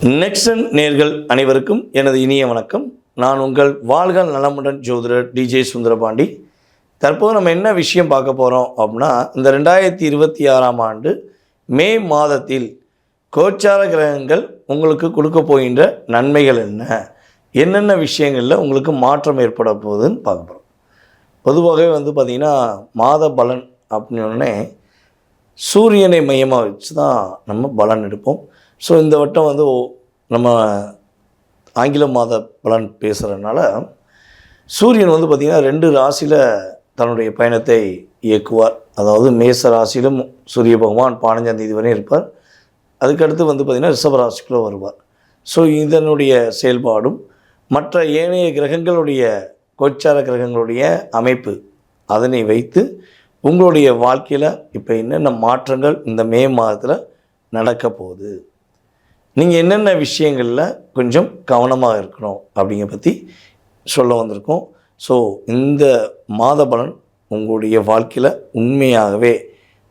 நெக்ஸ்டன் நேர்கள் அனைவருக்கும் எனது இனிய வணக்கம். நான் உங்கள் வாழ்க நலமுடன் ஜோதிடர் டிஜே சுந்தரபாண்டி. தற்போது நம்ம என்ன விஷயம் பார்க்க போகிறோம் அப்படின்னா, இந்த 2026ஆம் ஆண்டு மே மாதத்தில் கோச்சார கிரகங்கள் உங்களுக்கு கொடுக்க போகின்ற நன்மைகள் என்னென்ன விஷயங்களில் உங்களுக்கு மாற்றம் ஏற்பட போகுதுன்னு பார்க்க போகிறோம். பொதுவாகவே பார்த்திங்கன்னா மாத பலன் அப்படின்னே சூரியனை மையமாக வச்சு தான் நம்ம பலன் எடுப்போம். ஸோ இந்த வட்டம் நம்ம ஆங்கில மாத பலன் பேசுகிறதுனால சூரியன் பார்த்திங்கன்னா 2 ராசியில் தன்னுடைய பயணத்தை இயக்குவார். அதாவது மேச ராசியிலும் சூரிய பகவான் 15ஆம் தேதி வரை இருப்பார். அதுக்கடுத்து பார்த்திங்கன்னா ரிஷப ராசிக்குள்ளே வருவார். ஸோ இதனுடைய செயல்பாடும் மற்ற ஏனைய கிரகங்களுடைய கோச்சார கிரகங்களுடைய அமைப்பு அதனை வைத்து உங்களுடைய வாழ்க்கையில் இப்போ என்னென்ன மாற்றங்கள் இந்த மே மாதத்தில் நடக்க போகுது, நீங்கள் என்னென்ன விஷயங்களில் கொஞ்சம் கவனமாக இருக்கணும் அப்படிங்கிற பற்றி சொல்ல வந்திருக்கோம். ஸோ இந்த மாத பலன் உங்களுடைய வாழ்க்கையில் உண்மையாகவே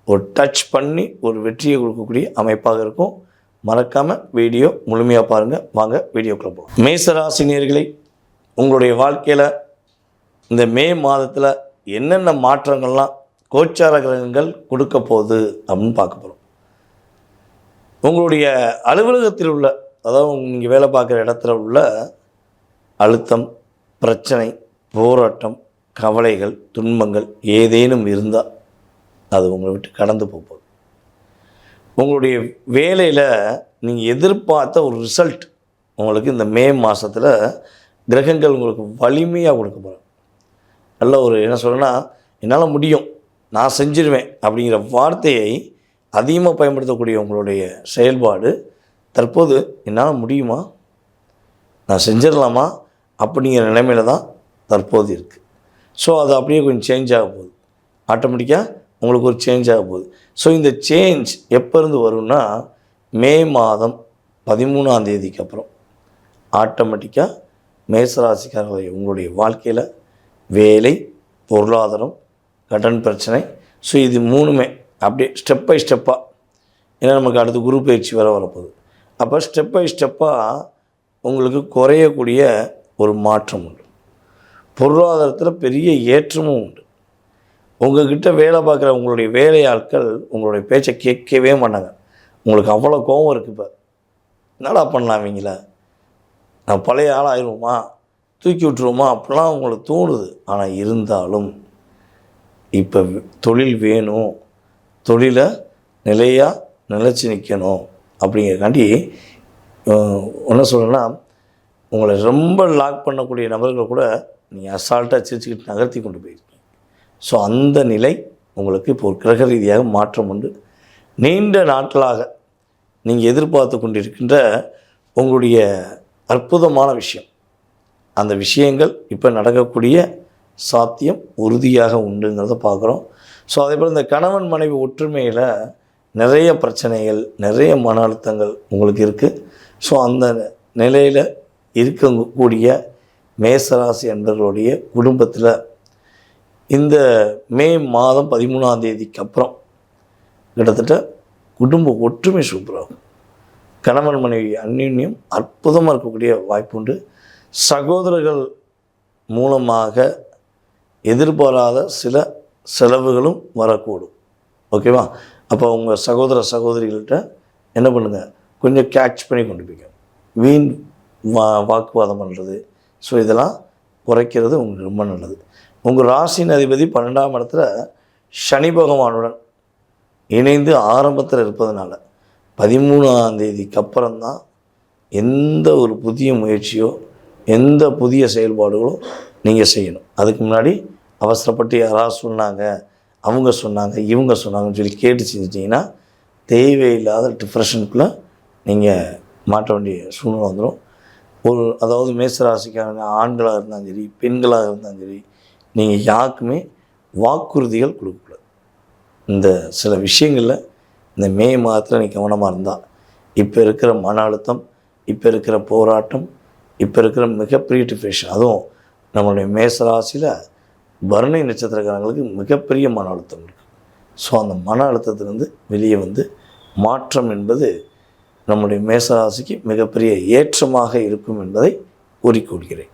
ஒரு டச் பண்ணி ஒரு வெற்றியை கொடுக்கக்கூடிய அமைப்பாக இருக்கும். மறக்காமல் வீடியோ முழுமையாக பாருங்கள். வாங்க வீடியோக்குள்ளே போகலாம். மேசராசினியர்களை உங்களுடைய வாழ்க்கையில் இந்த மே மாதத்தில் என்னென்ன மாற்றங்கள்லாம் கோச்சார கிரகங்கள் கொடுக்க போகுது அப்படின்னு பார்க்க போகிறோம். உங்களுடைய அலுவலகத்தில் உள்ள, அதாவது நீங்கள் வேலை பார்க்குற இடத்துல உள்ள அழுத்தம், பிரச்சனை, போராட்டம், கவலைகள், துன்பங்கள் ஏதேனும் இருந்தால் அது உங்களை விட்டு கடந்து போகுது. உங்களுடைய வேலையில் நீங்கள் எதிர்பார்த்த ஒரு ரிசல்ட் உங்களுக்கு இந்த மே மாதத்தில் கிரகங்கள் உங்களுக்கு வலிமையாக கொடுக்க போகிறோம். நல்ல ஒரு என்ன சொல்கிறேன்னா, என்னால் முடியும், நான் செஞ்சிருவேன் அப்படிங்கிற வார்த்தையை அதிகமாக பயன்படுத்தக்கூடிய உங்களுடைய செயல்பாடு தற்போது என்னால் முடியுமா, நான் செஞ்சிடலாமா அப்படிங்கிற நிலைமையில் தான் தற்போது இருக்குது. ஸோ அது அப்படியே கொஞ்சம் சேஞ்ச் ஆக போகுது. ஆட்டோமேட்டிக்காக உங்களுக்கு ஒரு சேஞ்ச் ஆக போகுது. ஸோ இந்த சேஞ்ச் எப்போ இருந்து வரும்னா, மே மாதம் 13ஆம் தேதிக்கு அப்புறம் ஆட்டோமேட்டிக்காக மேசராசிக்காரர்கள் உங்களுடைய வாழ்க்கையில் வேலை, பொருளாதாரம், கடன் பிரச்சனை, ஸோ இது மூணுமே அப்படியே ஸ்டெப் பை ஸ்டெப்பாக, ஏன்னா நமக்கு அடுத்து குரு பயிற்சி வரப்போகுது. அப்போ ஸ்டெப் பை ஸ்டெப்பாக உங்களுக்கு குறையக்கூடிய ஒரு மாற்றம் உண்டு. பொருளாதாரத்தில் பெரிய ஏற்றமும் உண்டு. உங்கள்கிட்ட வேலை பார்க்குற உங்களுடைய வேலையாட்கள் உங்களுடைய பேச்சை கேட்கவே மாட்டாங்க. உங்களுக்கு அவ்வளோ கோபம் இருக்குது. இப்போ என்னடா பண்ணலாம், அவங்கள நான் பழைய ஆள் ஆயிடுவோமா, தூக்கி விட்டுருவோமா அப்படிலாம் உங்களுக்கு தோணுது. ஆனால் இருந்தாலும் இப்போ தொழில் வேணும், தொழிலை நிலையாக நிலச்சி நிற்கணும் அப்படிங்கிறக்காண்டி என்ன சொல்கிறேன்னா, உங்களை ரொம்ப லாக் பண்ணக்கூடிய நபர்களை கூட நீங்கள் அசால்ட்டாக சிரிச்சுக்கிட்டு நகர்த்தி கொண்டு போயிருக்கீங்க. ஸோ அந்த நிலை உங்களுக்கு இப்போ ஒரு கிரக ரீதியாக மாற்றம் உண்டு. நீண்ட நாட்களாக நீங்கள் எதிர்பார்த்து கொண்டிருக்கின்ற உங்களுடைய அற்புதமான விஷயம், அந்த விஷயங்கள் இப்போ நடக்கக்கூடிய சாத்தியம் உறுதியாக உண்டுங்கிறத பார்க்குறோம். ஸோ அதே போல் இந்த கணவன் மனைவி ஒற்றுமையில் நிறைய பிரச்சனைகள், நிறைய மன அழுத்தங்கள் உங்களுக்கு இருக்குது. ஸோ அந்த நிலையில் இருக்கக்கூடிய மேசராசி அன்பர்களுடைய குடும்பத்தில் இந்த மே மாதம் 13ஆம் தேதிக்கு அப்புறம் கிட்டத்தட்ட குடும்ப ஒற்றுமை சூப்பராகும். கணவன் மனைவி அந்யோன்யம் அற்புதமாக இருக்கக்கூடிய வாய்ப்பு உண்டு. சகோதரர்கள் மூலமாக எதிர்பாராத சில செலவுகளும் வரக்கூடும். ஓகேவா? அப்போ உங்கள் சகோதரிகள்கிட்ட என்ன பண்ணுங்கள், கொஞ்சம் கேட்ச் பண்ணி கொண்டு போய்ங்க. வீண் வாக்குவாதம் பண்ணுறது, ஸோ இதெல்லாம் குறைக்கிறது உங்களுக்கு ரொம்ப நல்லது. உங்கள் ராசியின் அதிபதி 12ஆம் இடத்துல சனி பகவானுடன் இணைந்து ஆரம்பத்தில் இருப்பதனால 13ஆம் தேதிக்கு அப்புறம்தான் எந்த ஒரு புதிய முயற்சியோ எந்த புதிய செயல்பாடுகளோ நீங்கள் செய்யணும். அதுக்கு முன்னாடி அவசரப்பட்டு யாராவது சொன்னாங்க, அவங்க சொன்னாங்க, இவங்க சொன்னாங்கன்னு சொல்லி கேட்டு செஞ்சிட்டிங்கன்னா தேவையில்லாத டிப்ரெஷனுக்குள்ளே நீங்கள் மாற்ற வேண்டிய சூழ்நிலை வந்துடும். அதாவது மேசராசிக்காரங்க ஆண்களாக இருந்தாலும் சரி, பெண்களாக இருந்தாலும் சரி, நீங்கள் யாருக்குமே வாக்குறுதிகள் கொடுக்கக்கூடாது. இந்த சில விஷயங்களில் இந்த மே மாதத்தில் நீங்கள் கவனமாக இருந்தால் இப்போ இருக்கிற மன அழுத்தம், இப்போ இருக்கிற போராட்டம், இப்போ இருக்கிற மிகப்பெரிய டிப்ரெஷன், அதுவும் நம்மளுடைய மேசராசியில் பரணி நட்சத்திரக்காரங்களுக்கு மிகப்பெரிய மன அழுத்தம் இருக்குது. ஸோ அந்த மன அழுத்தத்திலேருந்து வெளியே மாற்றம் என்பது நம்முடைய மேசராசிக்கு மிகப்பெரிய ஏற்றமாக இருக்கும் என்பதை கூறிக்கொள்கிறேன்.